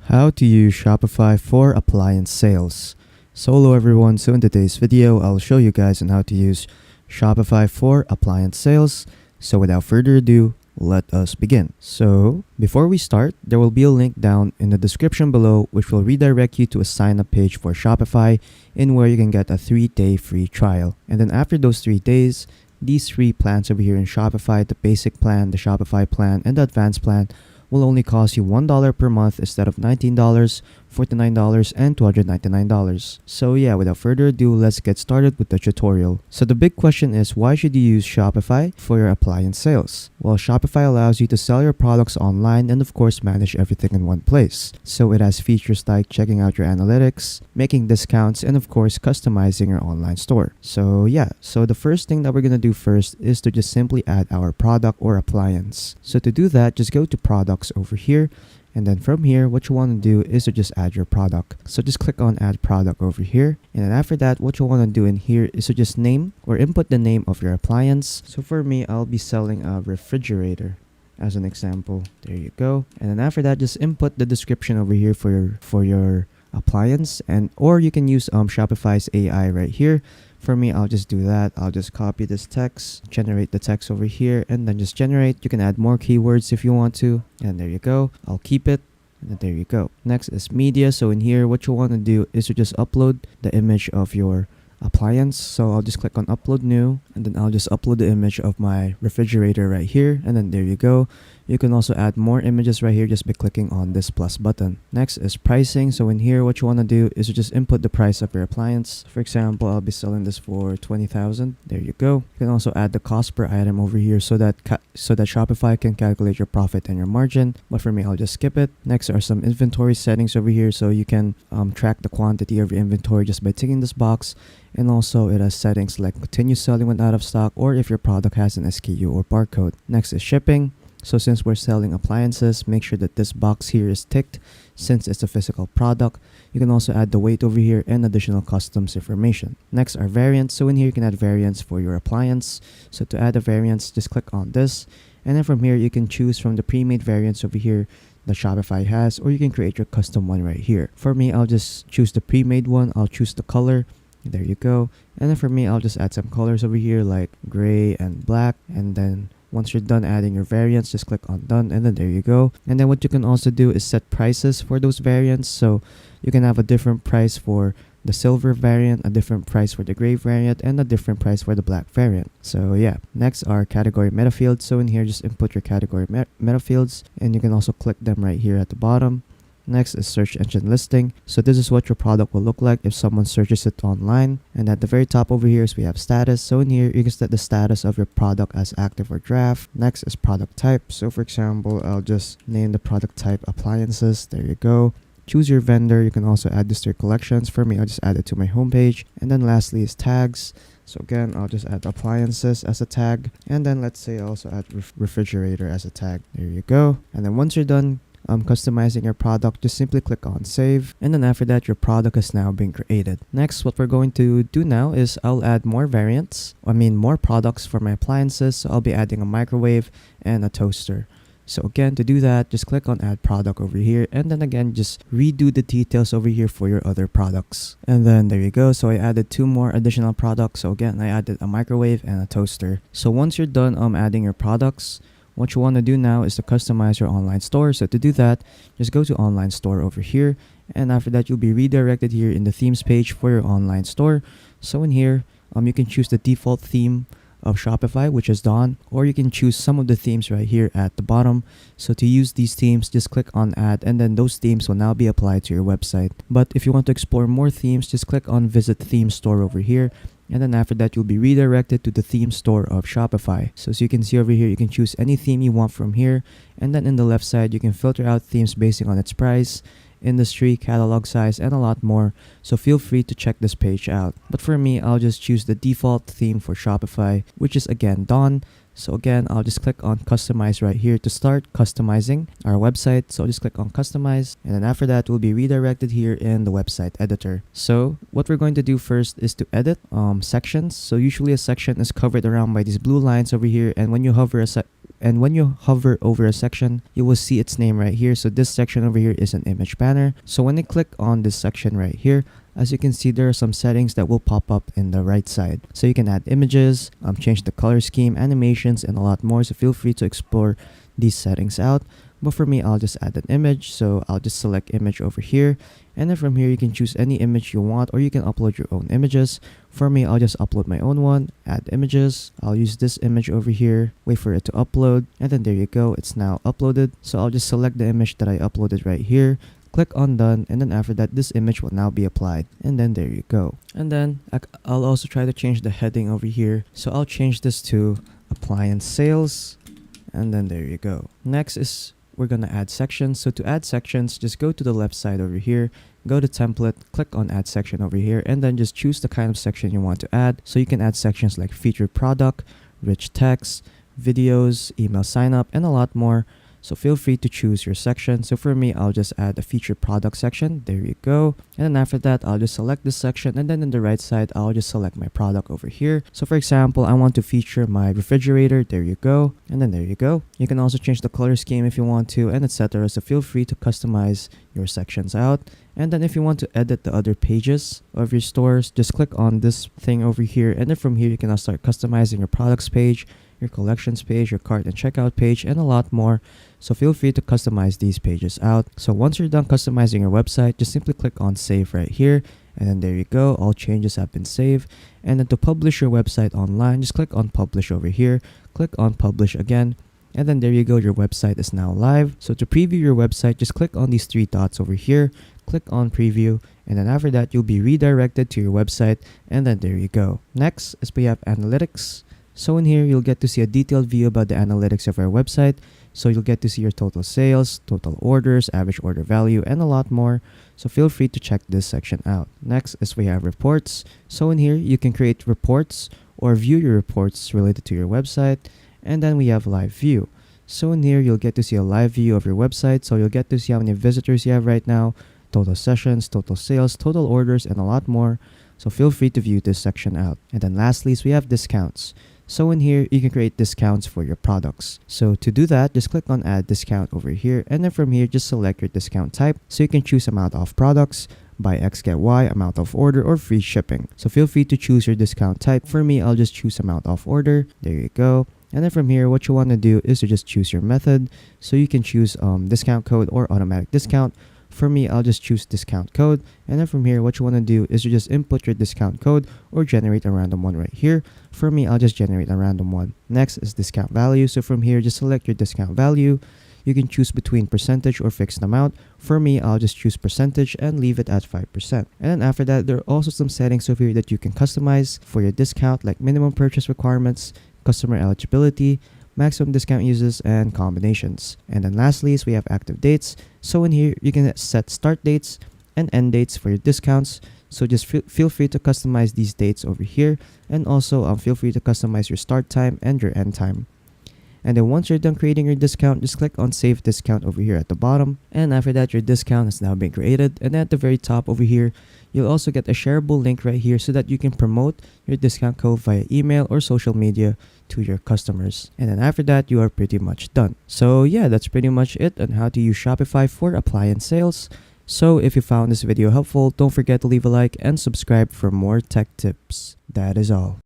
How to use Shopify for appliance sales. So hello everyone, so in today's video, I'll show you guys on how to use Shopify for appliance sales. So without further ado, let us begin. So before we start, there will be a link down in the description below which will redirect you to a sign up page for Shopify in where you can get a 3-day free trial. And then after those 3 days, these 3 plans over here in Shopify, the basic plan, the Shopify plan, and the advanced plan will only cost you $1 per month instead of $19, $49, and $299. So yeah, without further ado, let's get started with the tutorial. So the big question is, why should you use Shopify for your appliance sales? Well, Shopify allows you to sell your products online and of course manage everything in one place. So it has features like checking out your analytics, making discounts, and of course customizing your online store. So yeah, so the first thing that we're gonna do first is to just simply add our product or appliance. So to do that, just go to products over here. And then from here, what you want to do is to just add your product. So just click on add product over here. And then after that, what you want to do in here is to just name or input the name of your appliance. So for me, I'll be selling a refrigerator as an example. There you go. And then after that, just input the description over here for your appliance, and or you can use Shopify's AI right here. For me, I'll just do that. I'll just copy this text, generate the text over here, and then just generate. You can add more keywords if you want to. And there you go. I'll keep it. And there you go. Next is media. So in here, what you want to do is to just upload the image of your appliance. So I'll just click on upload new, and then I'll just upload the image of my refrigerator right here, and then there you go. You can also add more images right here just by clicking on this plus button. Next is pricing. So in here, what you want to do is to just input the price of your appliance. For example, I'll be selling this for $20,000. There you go. You can also add the cost per item over here so that Shopify can calculate your profit and your margin. But for me, I'll just skip it. Next are some inventory settings over here, so you can track the quantity of your inventory just by ticking this box. And also it has settings like continue selling when out of stock, or if your product has an SKU or barcode. Next is shipping. So since we're selling appliances, make sure that this box here is ticked since it's a physical product. You can also add the weight over here and additional customs information. Next are variants. So in here you can add variants for your appliance. So to add a variant, just click on this. And then from here you can choose from the pre-made variants over here that Shopify has, or you can create your custom one right here. For me, I'll just choose the pre-made one. I'll choose the color. There you go. And then for me, I'll just add some colors over here like gray and black. And then once you're done adding your variants, just click on done, and then there you go. And then what you can also do is set prices for those variants. So you can have a different price for the silver variant, a different price for the gray variant, and a different price for the black variant. So yeah, next are category meta fields. So in here, just input your category meta fields, and you can also click them right here at the bottom. Next is search engine listing. So this is what your product will look like if someone searches it online. And at the very top over here is we have status. So in here, you can set the status of your product as active or draft. Next is product type. So for example, I'll just name the product type appliances. There you go. Choose your vendor. You can also add this to your collections. For me, I'll just add it to my homepage. And then lastly is tags. So again, I'll just add appliances as a tag. And then let's say I also add refrigerator as a tag. There you go. And then once you're done customizing your product, just simply click on save, and then after that your product has now been created. Next, what we're going to do now is I'll add more more products for my appliances. So I'll be adding a microwave and a toaster. So again, to do that, just click on add product over here, and then again just redo the details over here for your other products. And then there you go. So I added 2 more additional products. So again, I added a microwave and a toaster. So once you're done adding your products, what you want to do now is to customize your online store. So to do that, just go to online store over here. And after that, you'll be redirected here in the themes page for your online store. So in here, you can choose the default theme of Shopify, which is Dawn, or you can choose some of the themes right here at the bottom. So to use these themes, just click on add, and then those themes will now be applied to your website. But if you want to explore more themes, just click on visit theme store over here. And then after that, you'll be redirected to the theme store of Shopify. So as you can see over here, you can choose any theme you want from here. And then in the left side, you can filter out themes based on its price, industry, catalog size, and a lot more. So feel free to check this page out. But for me, I'll just choose the default theme for Shopify, which is again Dawn. So again, I'll just click on customize right here to start customizing our website. So I'll just click on customize, and then after that, we'll be redirected here in the website editor. So what we're going to do first is to edit sections. So usually a section is covered around by these blue lines over here, and when you hover And when you hover over a section, you will see its name right here. So this section over here is an image banner. So when I click on this section right here, as you can see, there are some settings that will pop up in the right side. So you can add images, change the color scheme, animations, and a lot more. So feel free to explore these settings out. But for me, I'll just add an image. So I'll just select image over here. And then from here, you can choose any image you want, or you can upload your own images. For me, I'll just upload my own one, add images. I'll use this image over here, wait for it to upload. And then there you go, it's now uploaded. So I'll just select the image that I uploaded right here. Click on done, and then after that, this image will now be applied, and then there you go. And then I'll also try to change the heading over here. So I'll change this to appliance sales, and then there you go. Next is we're gonna add sections. So to add sections, just go to the left side over here, go to template, click on add section over here, and then just choose the kind of section you want to add. So you can add sections like featured product, rich text, videos, email sign up, and a lot more. So feel free to choose your section. So for me, I'll just add a featured product section. There you go. And then after that, I'll just select this section. And then in the right side, I'll just select my product over here. So for example, I want to feature my refrigerator. There you go. And then there you go. You can also change the color scheme if you want to, and etc. So feel free to customize your sections out. And then if you want to edit the other pages of your stores, just click on this thing over here. And then from here, you can now start customizing your products page, your collections page, your cart and checkout page, and a lot more. So feel free to customize these pages out. So once you're done customizing your website, just simply click on save right here. And then there you go, all changes have been saved. And then to publish your website online, just click on publish over here, click on publish again. And then there you go, your website is now live. So to preview your website, just click on these three dots over here, click on preview, and then after that, you'll be redirected to your website. And then there you go. Next is we have analytics. So in here, you'll get to see a detailed view about the analytics of our website. So you'll get to see your total sales, total orders, average order value, and a lot more. So feel free to check this section out. Next is we have reports. So in here, you can create reports or view your reports related to your website. And then we have live view. So in here, you'll get to see a live view of your website. So you'll get to see how many visitors you have right now, total sessions, total sales, total orders, and a lot more. So feel free to view this section out. And then lastly, we have discounts. So in here, you can create discounts for your products. So to do that, just click on add discount over here. And then from here, just select your discount type. So you can choose amount off products, buy X get Y, amount off order, or free shipping. So feel free to choose your discount type. For me, I'll just choose amount off order. There you go. And then from here, what you want to do is to just choose your method. So you can choose discount code or automatic discount. For me, I'll just choose discount code. And then from here, what you want to do is to just input your discount code or generate a random one right here. For me, I'll just generate a random one. Next is discount value. So from here, just select your discount value. You can choose between percentage or fixed amount. For me, I'll just choose percentage and leave it at 5%. And then after that, there are also some settings over here that you can customize for your discount, like minimum purchase requirements, customer eligibility, maximum discount uses, and combinations. And then lastly is we have active dates. So in here, you can set start dates and end dates for your discounts. So just feel free to customize these dates over here. And also feel free to customize your start time and your end time. And then once you're done creating your discount, just click on save discount over here at the bottom. And after that, your discount has now been created. And then at the very top over here, you'll also get a shareable link right here so that you can promote your discount code via email or social media to your customers. And then after that, you are pretty much done. So yeah, that's pretty much it on how to use Shopify for appliance sales. So if you found this video helpful, don't forget to leave a like and subscribe for more tech tips. That is all.